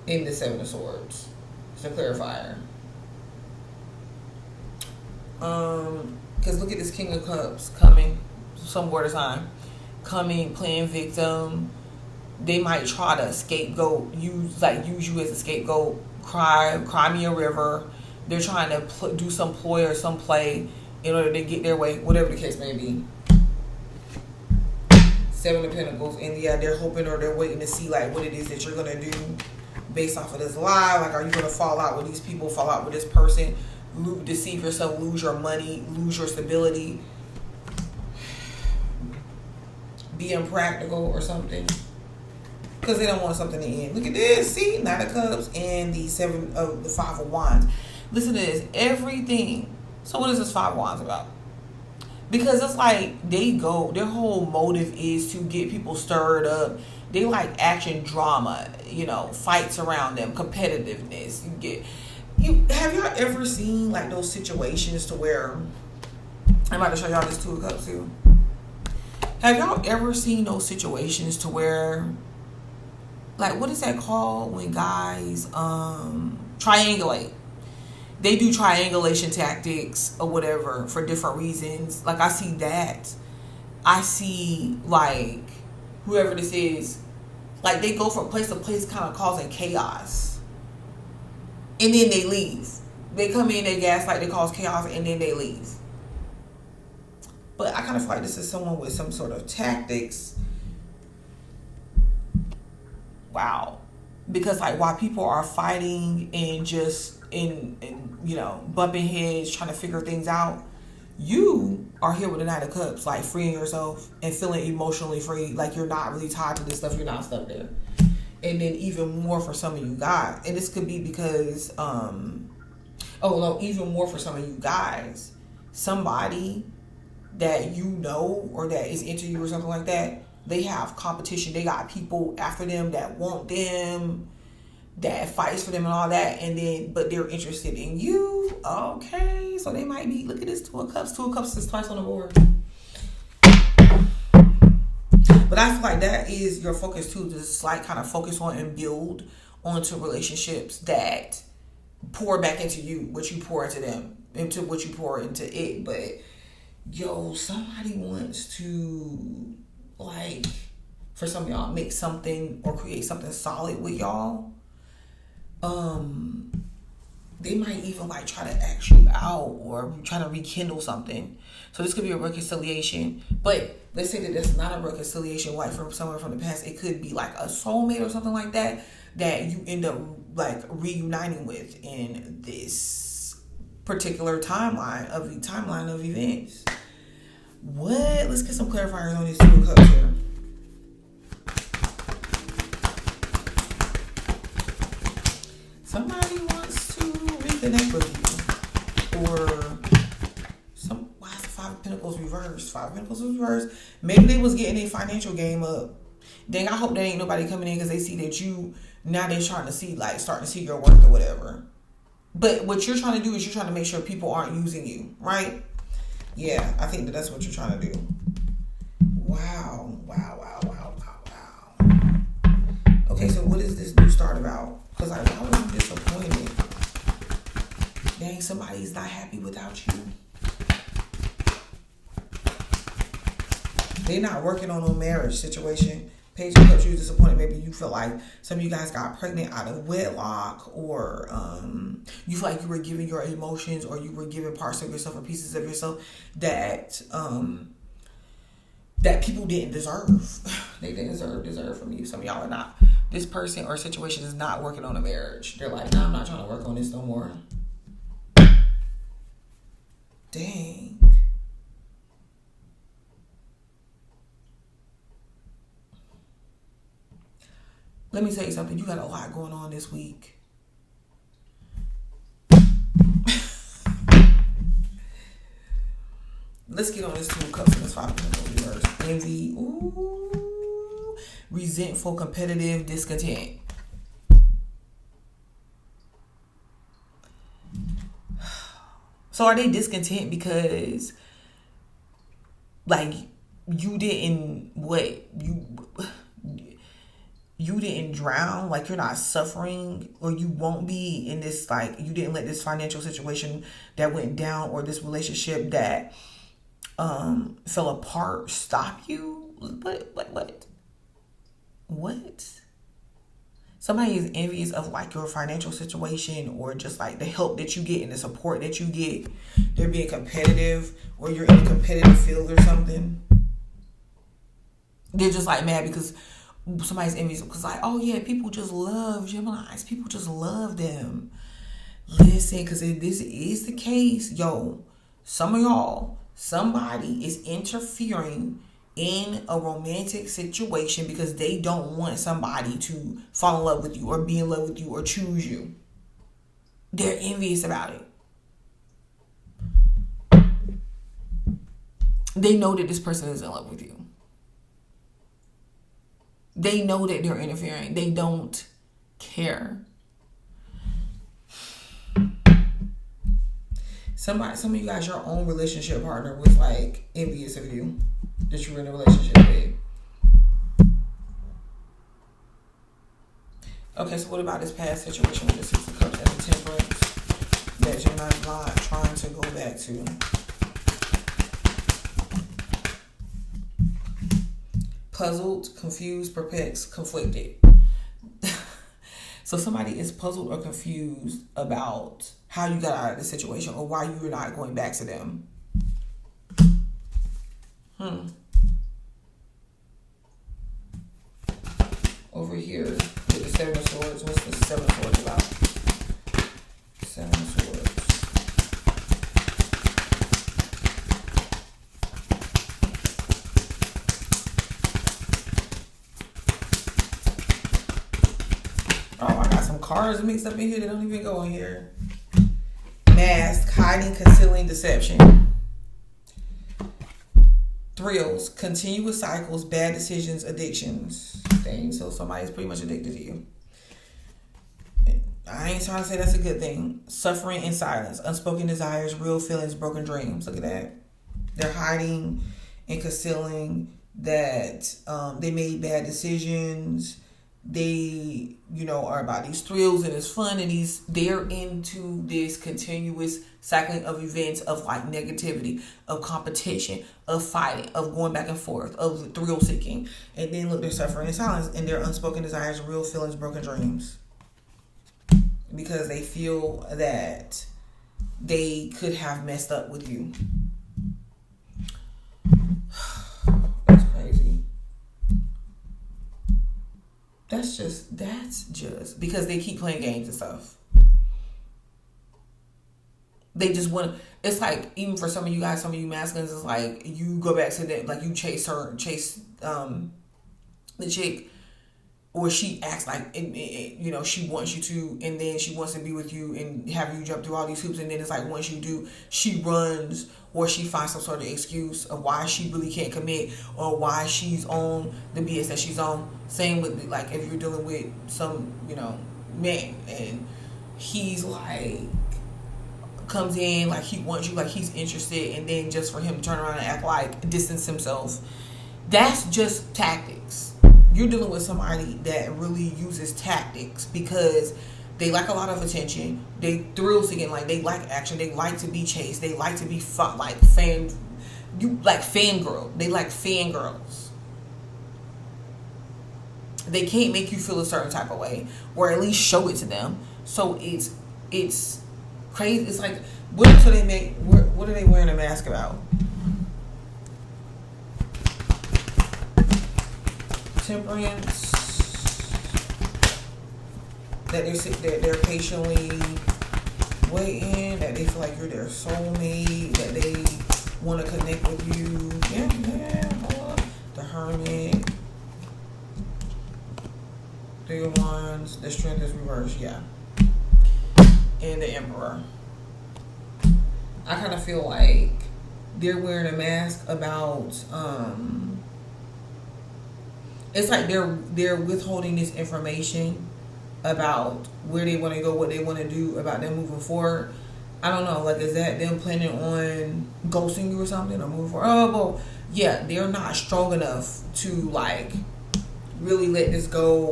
in the Seven of Swords. It's a clarifier. Because look at this King of Cups coming. Some word of time. Coming, playing victim. They might try to scapegoat, use you as a scapegoat, cry me a river. They're trying to do some ploy or some play in order to get their way, whatever the case may be. Seven of Pentacles, and yeah, they're hoping or they're waiting to see like what it is that you're gonna do based off of this lie. Like, are you gonna fall out with these people, fall out with this person, deceive yourself, lose your money, lose your stability, be impractical or something? Because they don't want something to end. Look at this. See? Nine of Cups and the Five of Wands. Listen to this. Everything. So what is this Five of Wands about? Because it's like their whole motive is to get people stirred up. They like action drama, fights around them, competitiveness. Have y'all ever seen like those situations to where, I'm about to show y'all this Two of Cups too. Have y'all ever seen those situations to where, like, what is that called when guys triangulate? They do triangulation tactics or whatever for different reasons. Like, I see that. I see, like, whoever this is, like, they go from place to place kind of causing chaos. And then they leave. They come in, they gaslight, they cause chaos, and then they leave. But I kind of feel like this is someone with some sort of tactics. Wow. Because like while people are fighting and just in bumping heads, trying to figure things out, you are here with the Nine of Cups, like freeing yourself and feeling emotionally free. Like you're not really tied to this stuff. You're not stuck there. And then even more for some of you guys. And this could be because, even more for some of you guys, somebody that you know or that is into you or something like that, they have competition. They got people after them that want them, that fights for them and all that. But they're interested in you. Okay. So they might be, look at this Two of Cups. Two of Cups is twice on the board. But I feel like that is your focus too. Just like kind of focus on and build onto relationships that pour back into you what you pour into them, into what you pour into it. But yo, somebody wants to, like, for some of y'all, make something or create something solid with y'all. They might even like try to ask you out or try to rekindle something. So this could be a reconciliation. But let's say that it's not a reconciliation like from somewhere from the past. It could be like a soulmate or something like that you end up like reuniting with in this particular timeline of events. What? Let's get some clarifiers on these Two of Cups here. Somebody wants to reconnect with you, or why is the Five of Pentacles reversed? Five of Pentacles reversed. Maybe they was getting a financial game up. Dang, I hope there ain't nobody coming in because they see that you, now they're trying to see, like, starting to see your worth or whatever. But what you're trying to do is you're trying to make sure people aren't using you, right? Yeah, I think that's what you're trying to do. Wow. Okay, so what is this new start about? Because like, why was you disappointed? Dang, somebody's not happy without you. They're not working on a marriage situation. Page of Cups, you disappointed. Maybe you feel like some of you guys got pregnant out of wedlock, or you feel like you were giving your emotions, or you were giving parts of yourself or pieces of yourself that that people didn't deserve. They didn't deserve from you. Some of y'all are not. This person or situation is not working on a marriage. They're like, nah, I'm not trying to work on this no more. Dang. Let me tell you something. You got a lot going on this week. Let's get on this Two of Cups and this Five of Pentacles reverse. Envy. Ooh. Resentful, competitive, discontent. So are they discontent because, like, you didn't drown, like you're not suffering, or you won't be in this, like, you didn't let this financial situation that went down or this relationship that fell apart stop you? What? Somebody is envious of like your financial situation, or just like the help that you get and the support that you get. They're being competitive, or you're in a competitive field or something. They're just like mad because somebody's envious because, like, oh yeah, people just love Geminis. People just love them. Listen, because if this is the case, yo, some of y'all, somebody is interfering in a romantic situation because they don't want somebody to fall in love with you or be in love with you or choose you. They're envious about it. They know that this person is in love with you. They know that they're interfering. They don't care. Some of you guys, your own relationship partner was like envious of you that you were in a relationship with. Okay, so what about this past situation with the Six of Cups and the Temperance that Gemini's not trying to go back to? Puzzled, confused, perplexed, conflicted. So somebody is puzzled or confused about how you got out of the situation or why you were not going back to them. Over here with the Seven of Swords, what's the Seven of Swords about? Seven of Swords. Oh, I got some cards mixed up in here that don't even go in here. Mask, hiding, concealing, deception. Thrills, continuous cycles, bad decisions, addictions. Dang, so somebody's pretty much addicted to you. I ain't trying to say that's a good thing. Suffering in silence, unspoken desires, real feelings, broken dreams. Look at that. They're hiding and concealing that they made bad decisions. They, are about these thrills and it's fun, and they're into this continuous cycling of events of like negativity, of competition, of fighting, of going back and forth, of thrill seeking. And then look, they're suffering in silence, and their unspoken desires, real feelings, broken dreams. Because they feel that they could have messed up with you. That's crazy. That's just because they keep playing games and stuff. They just want, it's like, even for some of you guys, some of you masculines, it's like you go back to that, like you chase the chick, or she acts like, she wants you to, and then she wants to be with you and have you jump through all these hoops, and then it's like once you do, she runs, or she finds some sort of excuse of why she really can't commit, or why she's on the BS that she's on. Same with, like, if you're dealing with some, man, and he's like, comes in, like he wants you, like he's interested, and then just for him to turn around and act like, distance himself. That's just tactics. You're dealing with somebody that really uses tactics because they like a lot of attention. They thrill seeking, like they like action. They like to be chased. They like to be fangirl. They like fangirls. They can't make you feel a certain type of way, or at least show it to them. So it's crazy. It's like, what are they wearing a mask about? Temperance, that they're patiently waiting, that they feel like you're their soulmate, that they want to connect with you. Yeah. The Hermit, Three of Wands, the Strength is reversed, yeah, and the Emperor. I kind of feel like they're wearing a mask about it's like they're withholding this information about where they want to go, what they want to do, about them moving forward. I don't know, like, is that them planning on ghosting you or something, or moving forward? Oh, well, yeah, they're not strong enough to, like, really let this go,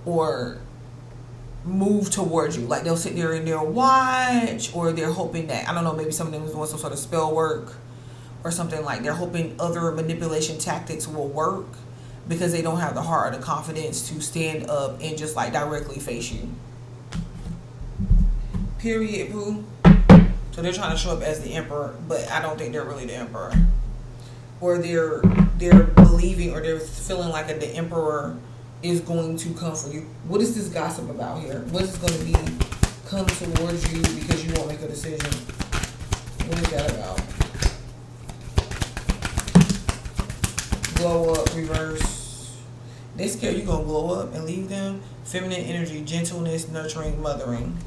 or move towards you. Like, they'll sit there and they'll watch, or they're hoping that, I don't know, maybe some of them is doing some sort of spell work or something, like they're hoping other manipulation tactics will work because they don't have the heart or the confidence to stand up and just like directly face you. Period, boo. So they're trying to show up as the Emperor, but I don't think they're really the Emperor. Or they're believing, or they're feeling like the Emperor is going to come for you. What is this gossip about here? What is going to be come towards you because you won't make a decision? What is that about? Glow up, reverse. They scared you gonna glow up and leave them. Feminine energy, gentleness, nurturing, mothering.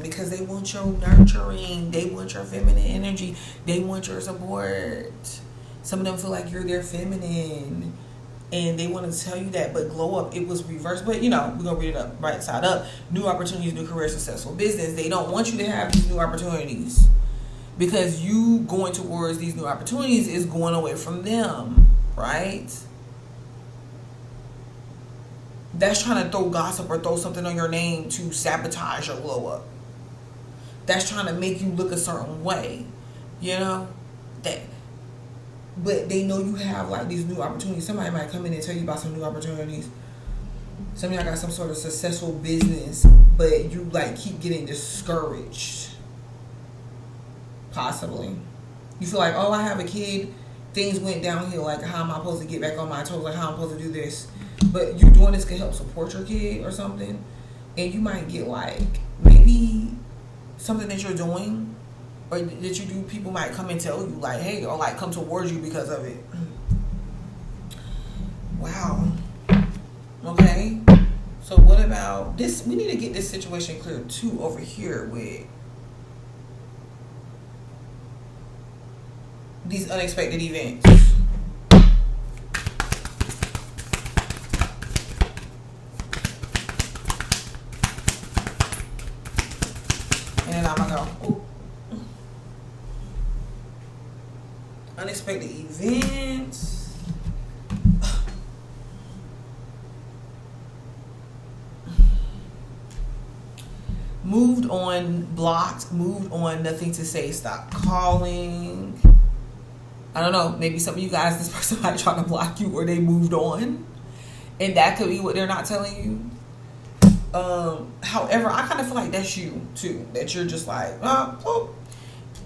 Because they want your nurturing. They want your feminine energy. They want your support. Some of them feel like you're their feminine, and they want to tell you that. But glow up, it was reversed. But we're gonna read it up, right side up. New opportunities, new career, successful business. They don't want you to have these new opportunities, because you going towards these new opportunities is going away from them, right? That's trying to throw gossip or throw something on your name to sabotage your glow up. That's trying to make you look a certain way, that. But they know you have like these new opportunities. Somebody might come in and tell you about some new opportunities. Some of y'all got some sort of successful business, but you like keep getting discouraged. Possibly. You feel like, oh, I have a kid, things went downhill, like how am I supposed to get back on my toes, like how I'm supposed to do this? But you doing this can help support your kid or something, and you might get like maybe something that you're doing or that you do, people might come and tell you like, hey, or like come towards you because of it. Wow. Okay, so what about this? We need to get this situation clear too over here with these unexpected events. And then I'm gonna go, ooh. Unexpected events. Moved on, blocked, moved on, nothing to say, stop calling. I don't know, maybe some of you guys, this person might try to block you or they moved on. And that could be what they're not telling you. However, I kind of feel like that's you too. That you're just like,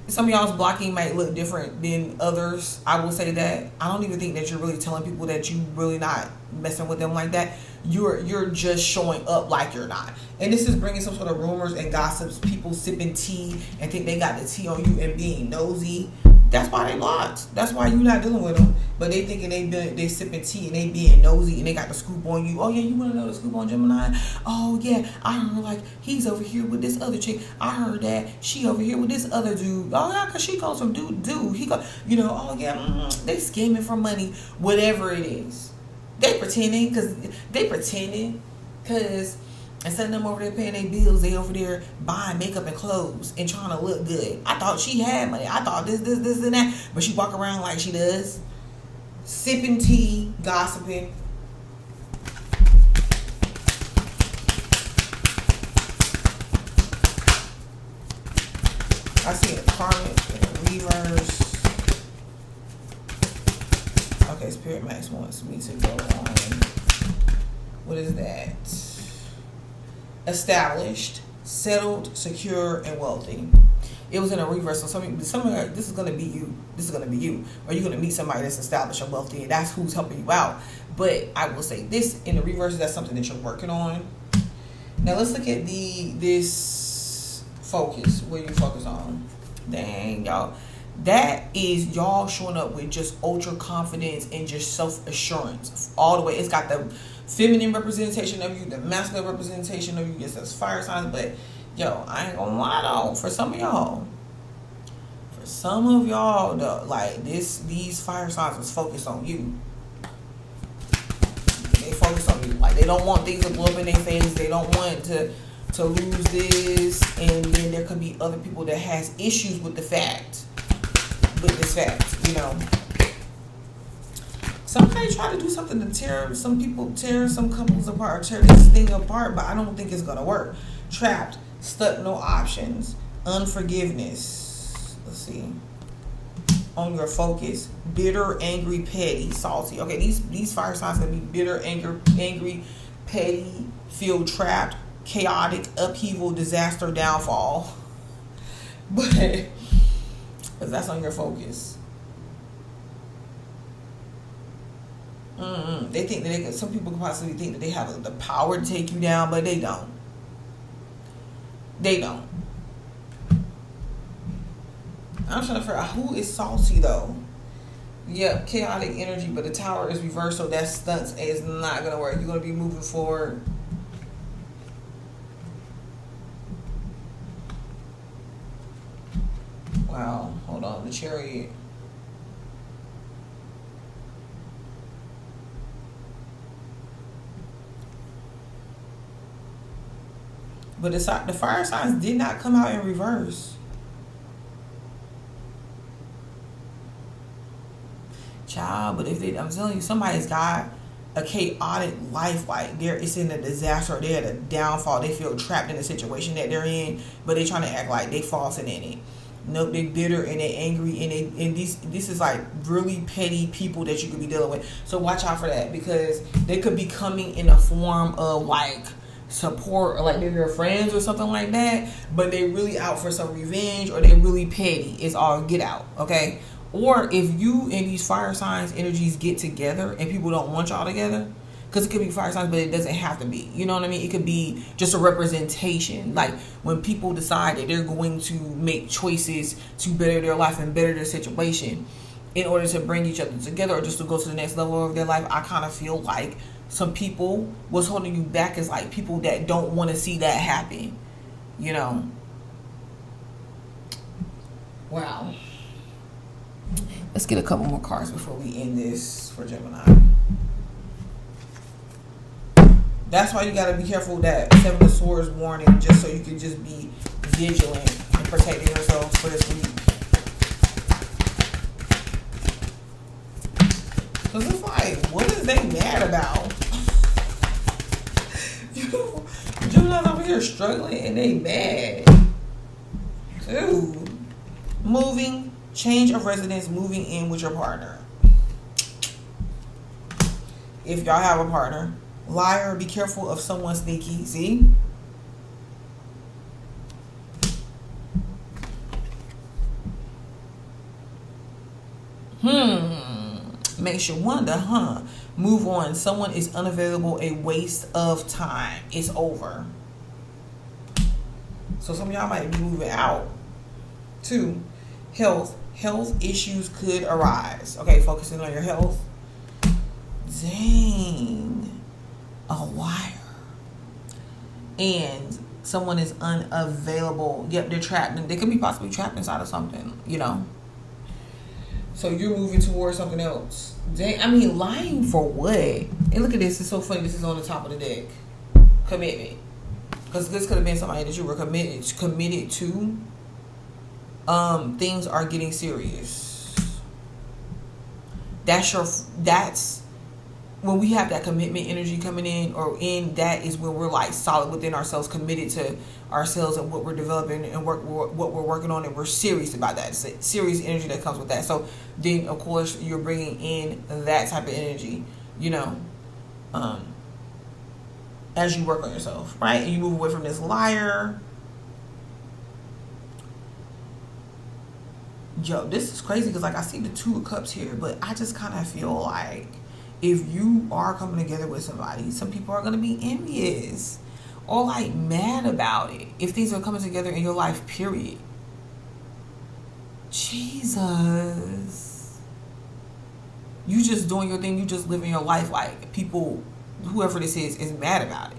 some of y'all's blocking might look different than others. I will say that. I don't even think that you're really telling people that you really not messing with them like that. You're just showing up like you're not. And this is bringing some sort of rumors and gossips, people sipping tea and think they got the tea on you and being nosy. That's why they blocked. That's why you're not dealing with them. But they thinking they sipping tea and they being nosy and they got the scoop on you. Oh yeah, you want to know the scoop on Gemini? Oh yeah, I heard like he's over here with this other chick. I heard that she over here with this other dude. Oh yeah, cause she goes from dude to dude. He go, oh yeah, they scheming for money. Whatever it is, they pretending cause instead of them over there paying their bills, they over there buying makeup and clothes and trying to look good. I thought she had money. I thought this, and that. But she walk around like she does. Sipping tea, gossiping. I see a karmic in reverse. Okay, Spirit Max wants me to go on. What is that? Established, settled, secure, and wealthy. It was in a reverse. So this is gonna be you. This is gonna be you. Or you're gonna meet somebody that's established and wealthy, and that's who's helping you out. But I will say this in the reverse. That's something that you're working on. Now let's look at this focus. Where you focus on? Dang, y'all. That is y'all showing up with just ultra confidence and just self-assurance all the way. It's got the feminine representation of you, the masculine representation of you. It says fire signs, but yo, I ain't gonna lie though. For some of y'all, though, like these fire signs is focused on you. They focus on you. Like they don't want things to blow up in their face. They don't want to lose this, and then there could be other people that has issues with this fact. Somebody try to do something to tear some couples apart, tear this thing apart, but I don't think it's gonna work. Trapped, stuck, no options, unforgiveness. Let's see. On your focus, bitter, angry, petty, salty. Okay, these fire signs gonna be bitter, angry, petty, feel trapped, chaotic, upheaval, disaster, downfall. But because that's on your focus. They think that some people could possibly think that they have the power to take you down, but they don't. I'm trying to figure out who is salty though. Yep, chaotic energy, but the tower is reversed, so that stunts is not gonna work. You're gonna be moving forward. Wow, hold on, the Chariot. But the fire signs did not come out in reverse. Child, but I'm telling you, somebody's got a chaotic life, like it's in a disaster, they're at a downfall, they feel trapped in the situation that they're in, but they trying to act like they falsing in it. Nope, they bitter and they angry and this is like really petty people that you could be dealing with. So watch out for that, because they could be coming in a form of like support, or like maybe your friends or something like that, but they really out for some revenge, or they really petty. It's all get out, okay? Or if you and these fire signs energies get together and people don't want y'all together, because it could be fire signs, but it doesn't have to be. You know what I mean? It could be just a representation. Like when people decide that they're going to make choices to better their life and better their situation in order to bring each other together, or just to go to the next level of their life. I kind of feel like some people was holding you back as like people that don't want to see that happen. You know? Wow. Let's get a couple more cards before we end this for Gemini. That's why you got to be careful with that Seven of Swords warning, just so you can just be vigilant and protecting yourself for this week. Because it's like, what is they mad about? Gemini's over here struggling and they mad. Dude. Moving, change of residence, moving in with your partner. If y'all have a partner. Liar, be careful of someone sneaky. See? Makes you wonder, Move on. Someone is unavailable. A waste of time. It's over. So some of y'all might be moving out. 2, health. Health issues could arise. Okay, focusing on your health. Dang. A liar. And someone is unavailable. Yep, they're trapped. They could be possibly trapped inside of something, you know. So you're moving towards something else. Dang, I mean, lying for what? And look at this. It's so funny. This is on the top of the deck. Commitment. Because this could have been somebody that you were committed to. Things are getting serious. That's when we have that commitment energy coming in, or in, that is when we're like solid within ourselves, committed to ourselves and what we're developing and what we're working on, and we're serious about that. It's a serious energy that comes with that. So then, of course, you're bringing in that type of energy, you know, as you work on yourself, right? And you move away from this liar. Yo, this is crazy because, like, I see the 2 of Cups here, but I just kind of feel like if you are coming together with somebody, some people are going to be envious or like mad about it if things are coming together in your life, period. Jesus. You just doing your thing. You just living your life. Like, people, whoever this is mad about it.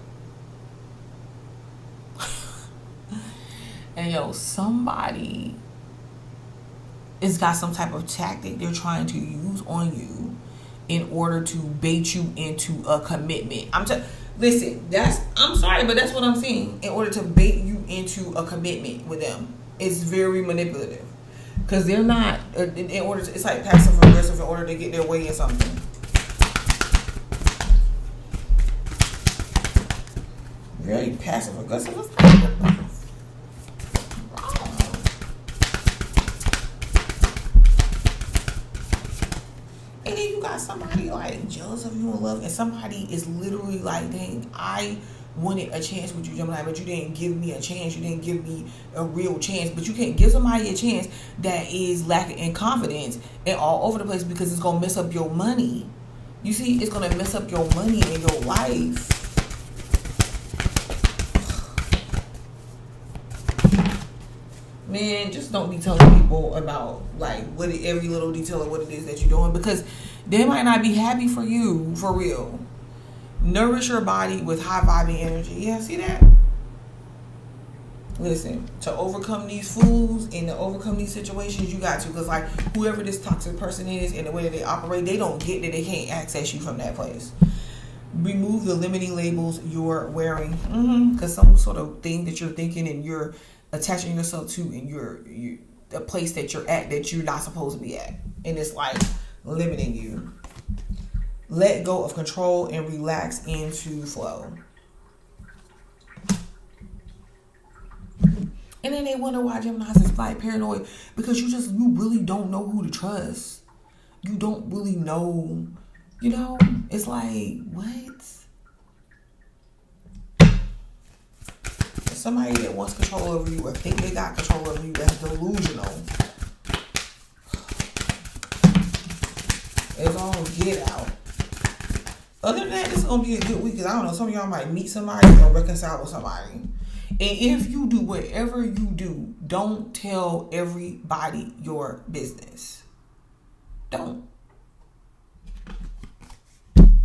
And yo, somebody has got some type of tactic they're trying to use on you in order to bait you into a commitment. Listen, I'm sorry, but that's what I'm seeing. In order to bait you into a commitment with them, it's very manipulative. Because they're not, it's like passive aggressive in order to get their way in something. Very passive aggressive. What's that? And then you got somebody like jealous of you in love, and somebody is literally like, dang, I wanted a chance with you, Gemini, but you didn't give me a chance. You didn't give me a real chance. But you can't give somebody a chance that is lacking in confidence and all over the place, because it's gonna mess up your money. You see, it's gonna mess up your money and your life. Man, just don't be telling people about like every little detail of what it is that you're doing, because they might not be happy for you, for real. Nourish your body with high vibing energy. Yeah, see that? Listen, to overcome these fools and to overcome these situations, you got to. Because like, whoever this toxic person is and the way that they operate, they don't get that they can't access you from that place. Remove the limiting labels you're wearing. Because some sort of thing that you're thinking and you're attaching yourself to, and you're a place that you're at that you're not supposed to be at, and it's like limiting you. Let go of control and relax into flow. And then they wonder why Geminis is like paranoid, because you really don't know who to trust. You don't really know, you know. It's like, what? Somebody that wants control over you or think they got control over you, that's delusional. It's all get out. Other than that, this is going to be a good week, because I don't know, some of y'all might meet somebody or reconcile with somebody. And if you do whatever you do, don't tell everybody your business. Don't.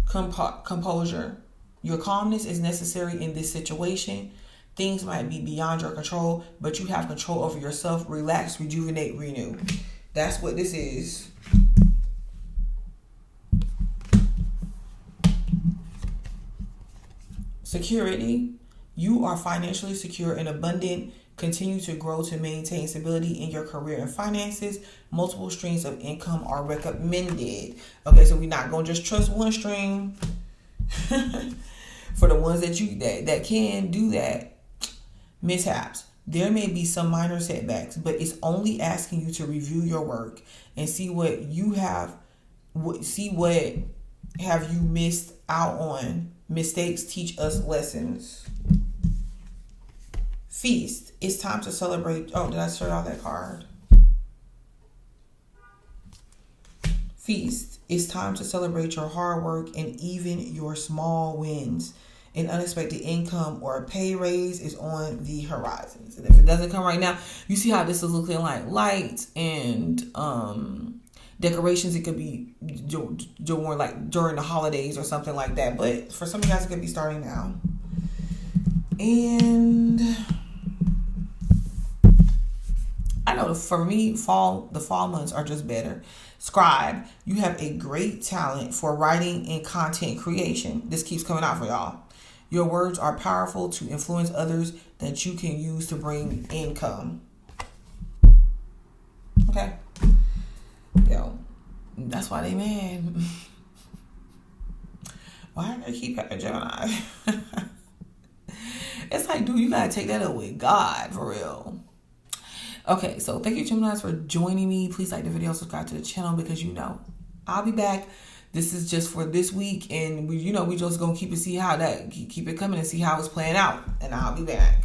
Composure. Your calmness is necessary in this situation. Things might be beyond your control, but you have control over yourself. Relax, rejuvenate, renew. That's what this is. Security. You are financially secure and abundant. Continue to grow to maintain stability in your career and finances. Multiple streams of income are recommended. Okay, so we're not going to just trust one stream. For the ones that can do that. Mishaps. There may be some minor setbacks, but it's only asking you to review your work and see what you have you missed out on. Mistakes teach us lessons. Feast. It's time to celebrate. Oh, did I start out that card? Feast. It's time to celebrate your hard work and even your small wins. An unexpected income or a pay raise is on the horizons. And if it doesn't come right now, you see how this is looking like lights and decorations. It could be during the holidays or something like that. But for some of you guys, it could be starting now. And I know for me, the fall months are just better. Scribe, you have a great talent for writing and content creation. This keeps coming out for y'all. Your words are powerful to influence others that you can use to bring income. Okay. Yo, that's why they mad. Why do they keep having Gemini? It's like, dude, you gotta take that up with God, for real. Okay, so thank you, Geminis, for joining me. Please like the video, subscribe to the channel, because I'll be back. This is just for this week, and we just gonna keep it coming and see how it's playing out. And I'll be back.